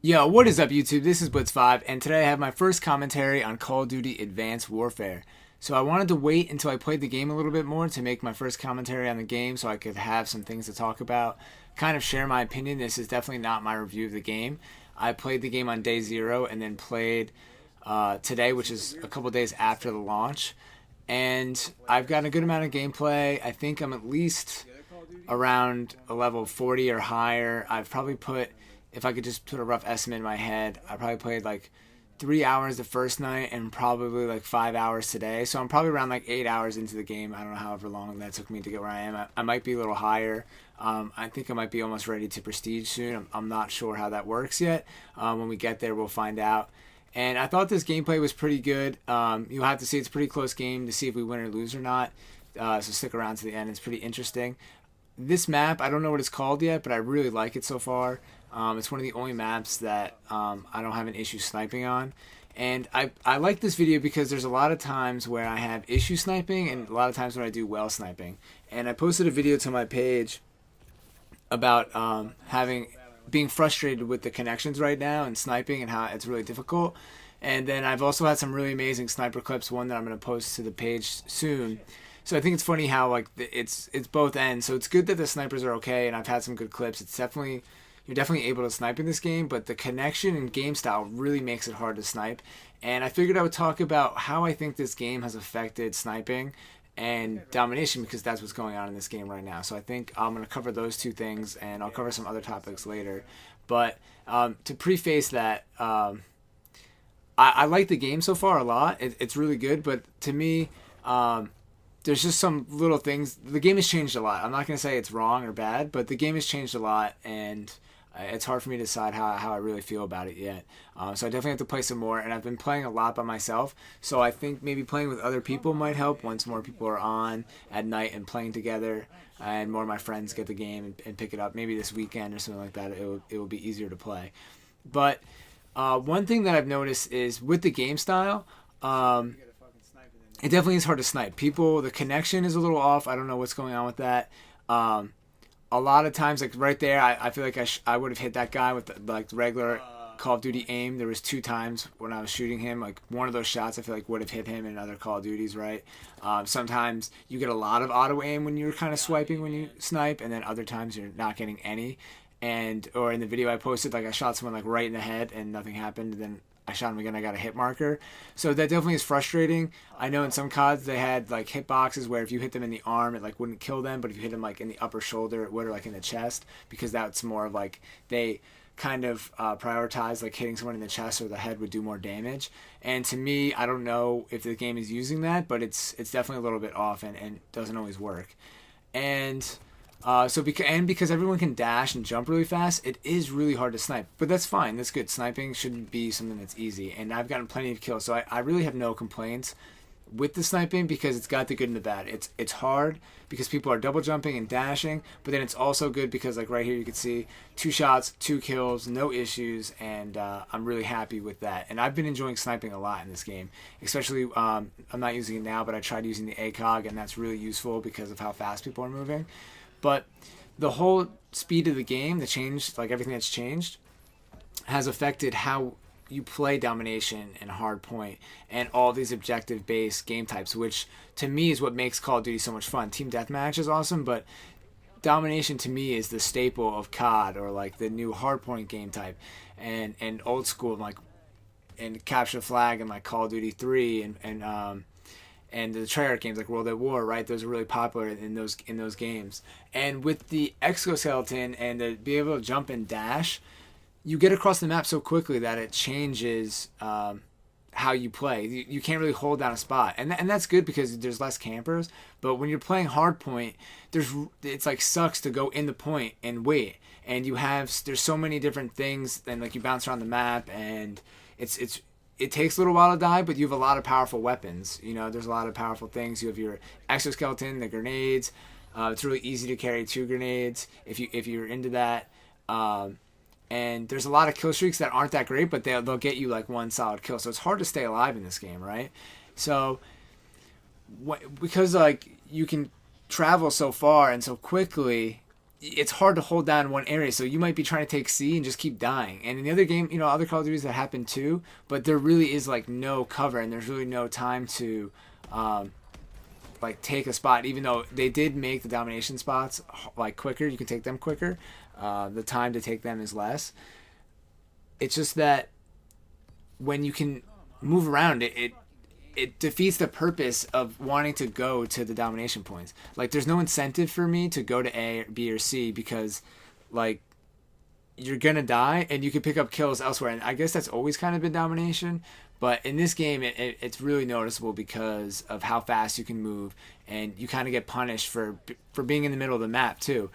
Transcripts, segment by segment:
Yo, what is up, YouTube? This is Blitz5, and today I have my first commentary on Call of Duty Advanced Warfare. So I wanted to wait until I played the game a little bit more to make my first commentary on the game so I could have some things to talk about, kind of share my opinion. This is definitely not my review of the game. I played the game on day 0 and then played today, which is a couple days after the launch. And I've gotten a good amount of gameplay. I think I'm at least around a level 40 or higher. I've probably put, if I could just put a rough estimate in my head, I probably played like 3 hours the first night and probably like 5 hours today. So I'm probably around like 8 hours into the game. I don't know however long that took me to get where I am. I might be a little higher. I think I might be almost ready to prestige soon. I'm not sure how that works yet. When we get there, we'll find out. And I thought this gameplay was pretty good. You'll have to see, it's a pretty close game to see if we win or lose or not. So stick around to the end. It's pretty interesting. This map, I don't know what it's called yet, but I really like it so far. It's one of the only maps that I don't have an issue sniping on. And I like this video because there's a lot of times where I have issue sniping and a lot of times when I do well sniping. And I posted a video to my page about being frustrated with the connections right now and sniping and how it's really difficult. And then I've also had some really amazing sniper clips, one that I'm going to post to the page soon. So I think it's funny how like it's both ends. So it's good that the snipers are okay, and I've had some good clips. You're definitely able to snipe in this game, but the connection and game style really makes it hard to snipe. And I figured I would talk about how I think this game has affected sniping and domination, because that's what's going on in this game right now. So I think I'm going to cover those two things, and I'll cover some other topics later. But to preface that, I like the game so far a lot. It's really good, but to me, there's just some little things. The game has changed a lot. I'm not going to say it's wrong or bad, but the game has changed a lot, and it's hard for me to decide how I really feel about it yet. So I definitely have to play some more, and I've been playing a lot by myself. So I think maybe playing with other people might help once more people are on at night and playing together, and more of my friends get the game and pick it up. Maybe this weekend or something like that, it will be easier to play. But one thing that I've noticed is with the game style, it definitely is hard to snipe. The connection is a little off. I don't know what's going on with that. A lot of times, like right there, I feel like I would have hit that guy with the regular Call of Duty aim. There was 2 times when I was shooting him. Like one of those shots, I feel like would have hit him in other Call of Duties, right? Sometimes you get a lot of auto aim when you're kind of swiping when you snipe, and then other times you're not getting any. Or in the video I posted, like I shot someone like right in the head and nothing happened. And then I shot him again, I got a hit marker. So that definitely is frustrating. I know in some CODs they had like hitboxes where if you hit them in the arm, it like wouldn't kill them, but if you hit them like in the upper shoulder, it would, or like in the chest, because that's more of like they kind of prioritize like hitting someone in the chest or the head would do more damage. And to me, I don't know if the game is using that, but it's definitely a little bit off and doesn't always work. And because everyone can dash and jump really fast, it is really hard to snipe. But that's fine. That's good. Sniping shouldn't be something that's easy. And I've gotten plenty of kills, so I really have no complaints with the sniping because it's got the good and the bad. It's hard because people are double jumping and dashing, but then it's also good because like right here you can see 2 shots, 2 kills, no issues, and I'm really happy with that. And I've been enjoying sniping a lot in this game, especially I'm not using it now, but I tried using the ACOG, and that's really useful because of how fast people are moving. But the whole speed of the game, the change, like everything that's changed, has affected how you play domination and hardpoint and all these objective-based game types, which to me is what makes Call of Duty so much fun. Team Deathmatch is awesome, but domination to me is the staple of CoD, or like the new hardpoint game type, and old school like and capture the flag and like Call of Duty 3 and the Treyarch games like World at War, right? Those are really popular in those games. And with the exoskeleton and to be able to jump and dash, you get across the map so quickly that it changes how you play. You can't really hold down a spot, and that's good because there's less campers. But when you're playing hardpoint, it's like sucks to go in the point and wait. And there's so many different things, and like you bounce around the map, and it takes a little while to die, but you have a lot of powerful weapons. You know, there's a lot of powerful things. You have your exoskeleton, the grenades. It's really easy to carry 2 grenades if you're into that. And there's a lot of kill streaks that aren't that great, but they'll get you like 1 solid kill. So it's hard to stay alive in this game, right? So because like you can travel so far and so quickly, it's hard to hold down one area. So you might be trying to take C and just keep dying. And in the other game, other Call of Duties that happen too, but there really is like no cover and there's really no time to like take a spot. Even though they did make the domination spots like quicker, you can take them quicker. The time to take them is less. It's just that when you can move around, it defeats the purpose of wanting to go to the domination points. Like, there's no incentive for me to go to A, B, or C because, like, you're gonna die and you can pick up kills elsewhere. And I guess that's always kind of been domination, but in this game, it's really noticeable because of how fast you can move, and you kind of get punished for being in the middle of the map too.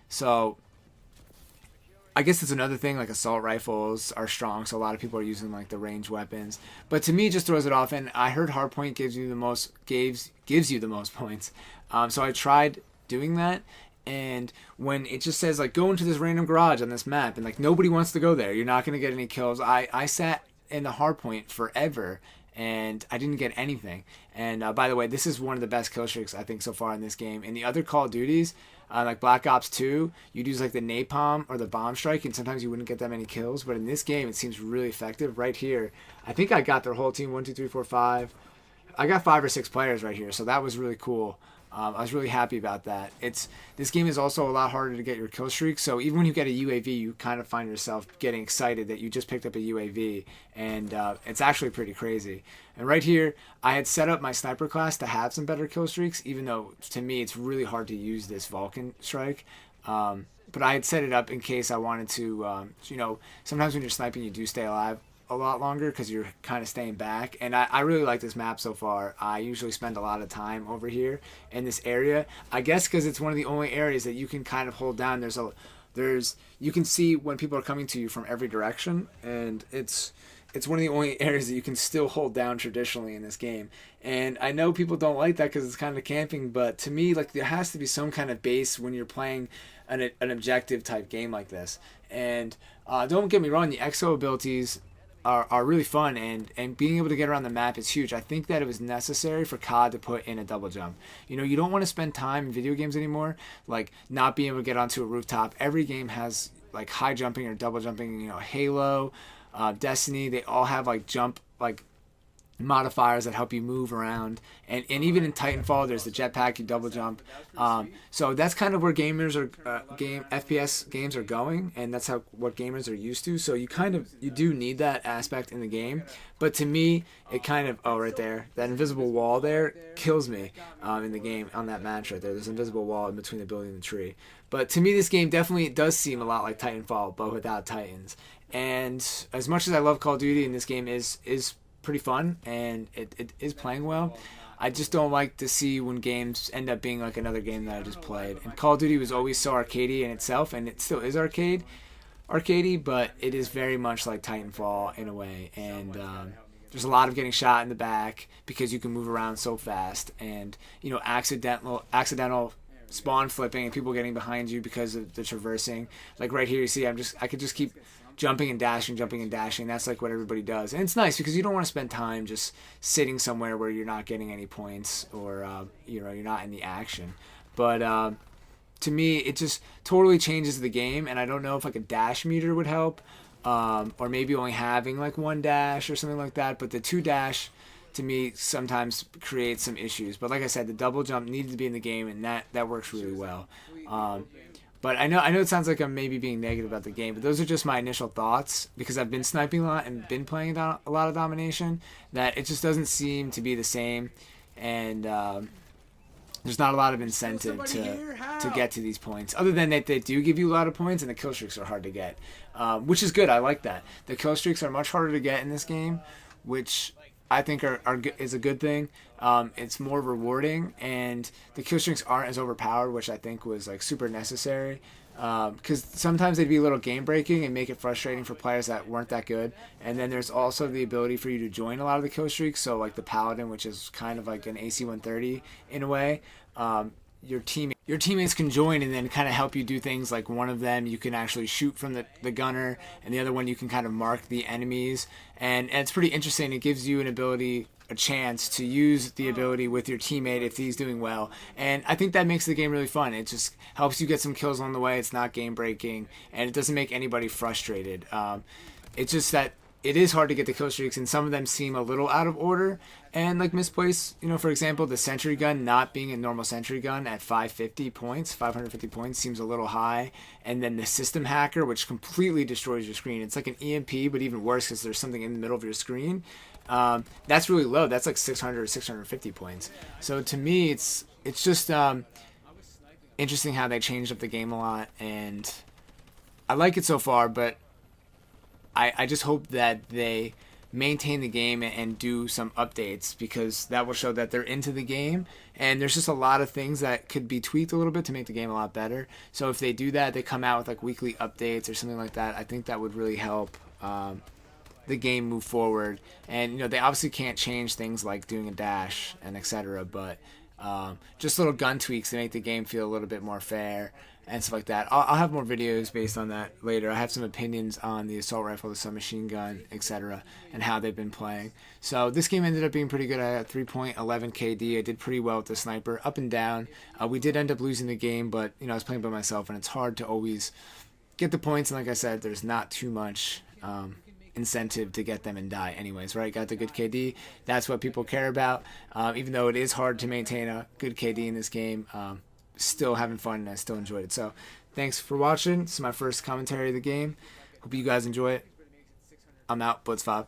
So I guess it's another thing, like assault rifles are strong, so a lot of people are using like the ranged weapons. But to me, it just throws it off. And I heard hardpoint gives you the most points. So I tried doing that, and when it just says like go into this random garage on this map, and like nobody wants to go there, you're not gonna get any kills. I sat in the hardpoint forever, and I didn't get anything. And by the way, this is one of the best kill streaks I think so far in this game. In the other Call of Duties, like Black Ops 2, you'd use like the napalm or the bomb strike, and sometimes you wouldn't get that many kills. But in this game, it seems really effective. Right here, I think I got their whole team, 1, 2, 3, 4, 5. I got 5 or 6 players right here, so that was really cool. I was really happy about that. This game is also a lot harder to get your kill streak, so even when you get a UAV, you kind of find yourself getting excited that you just picked up a UAV, and it's actually pretty crazy. And right here, I had set up my sniper class to have some better kill streaks, even though to me it's really hard to use this Vulcan strike. But I had set it up in case I wanted to, sometimes when you're sniping, you do stay alive a lot longer because you're kind of staying back. And I really like this map so far. I usually spend a lot of time over here in this area, I guess because it's one of the only areas that you can kind of hold down. You can see when people are coming to you from every direction, and it's one of the only areas that you can still hold down traditionally in this game. And I know people don't like that because it's kind of camping, but to me, like, there has to be some kind of base when you're playing an objective type game like this. And don't get me wrong, the exo abilities are really fun, and being able to get around the map is huge. I think that it was necessary for CoD to put in a double jump. You don't want to spend time in video games anymore, like not being able to get onto a rooftop. Every game has like high jumping or double jumping. Halo, Destiny, they all have like jump modifiers that help you move around, and even in Titanfall there's the jetpack, you double jump. So that's kind of where FPS games are going, and that's what gamers are used to. So you do need that aspect in the game, but to me it kind of right there, that invisible wall there kills me in the game. On that match right there's an invisible wall in between the building and the tree. But to me, this game definitely does seem a lot like Titanfall, but without Titans. And as much as I love Call of Duty, and this game is pretty fun, and it is playing well, I just don't like to see when games end up being like another game that I just played. And Call of Duty was always so arcadey in itself, and it still is arcadey, but it is very much like Titanfall in a way. And there's a lot of getting shot in the back because you can move around so fast, and accidental spawn flipping and people getting behind you because of the traversing. Like right here, you see I could just keep jumping and dashing. That's like what everybody does, and it's nice because you don't want to spend time just sitting somewhere where you're not getting any points, or you're not in the action. But to me, it just totally changes the game, and I don't know if like a dash meter would help, or maybe only having like 1 dash or something like that. But the 2 dash to me sometimes creates some issues. But like I said, the double jump needed to be in the game, and that works really well. But I know it sounds like I'm maybe being negative about the game, but those are just my initial thoughts because I've been sniping a lot and been playing a lot of Domination, that it just doesn't seem to be the same, and there's not a lot of incentive to get to these points, other than that they do give you a lot of points and the kill streaks are hard to get, which is good. I like that. The kill streaks are much harder to get in this game, which I think is a good thing. It's more rewarding, and the kill streaks aren't as overpowered, which I think was like super necessary. Because sometimes they'd be a little game breaking and make it frustrating for players that weren't that good. And then there's also the ability for you to join a lot of the kill streaks. So like the Paladin, which is kind of like an AC-130 in a way. Your teammates can join and then kind of help you do things. Like one of them you can actually shoot from the gunner, and the other one you can kind of mark the enemies, and it's pretty interesting. It gives you an ability a chance to use the ability with your teammate if he's doing well. And I think that makes the game really fun. It just helps you get some kills along the way. It's not game breaking, and it doesn't make anybody frustrated. It's just that it is hard to get the kill streaks, and some of them seem a little out of order and like misplaced. You know, for example, the sentry gun not being a normal sentry gun at 550 points seems a little high. And then the system hacker, which completely destroys your screen. It's like an EMP, but even worse because there's something in the middle of your screen. That's really low. That's like 600 or 650 points. So to me, it's just interesting how they changed up the game a lot, and I like it so far, but I just hope that they maintain the game and do some updates, because that will show that they're into the game, and there's just a lot of things that could be tweaked a little bit to make the game a lot better. So if they do that, they come out with like weekly updates or something like that, I think that would really help the game move forward. And you know, they obviously can't change things like doing a dash and etc., but just little gun tweaks to make the game feel a little bit more fair and stuff like that. I'll have more videos based on that later. I have some opinions on the assault rifle, the submachine gun, etc., and how they've been playing. So this game ended up being pretty good. I had 3.11 KD. I did pretty well with the sniper, up and down. We did end up losing the game, but you know, I was playing by myself, and it's hard to always get the points. And like I said, there's not too much incentive to get them and die anyways, right? Got the good KD. That's what people care about. Even though it is hard to maintain a good KD in this game, still having fun, and I still enjoyed it. So thanks for watching. This is my first commentary of the game. Hope you guys enjoy it. I'm out. Blitz 5.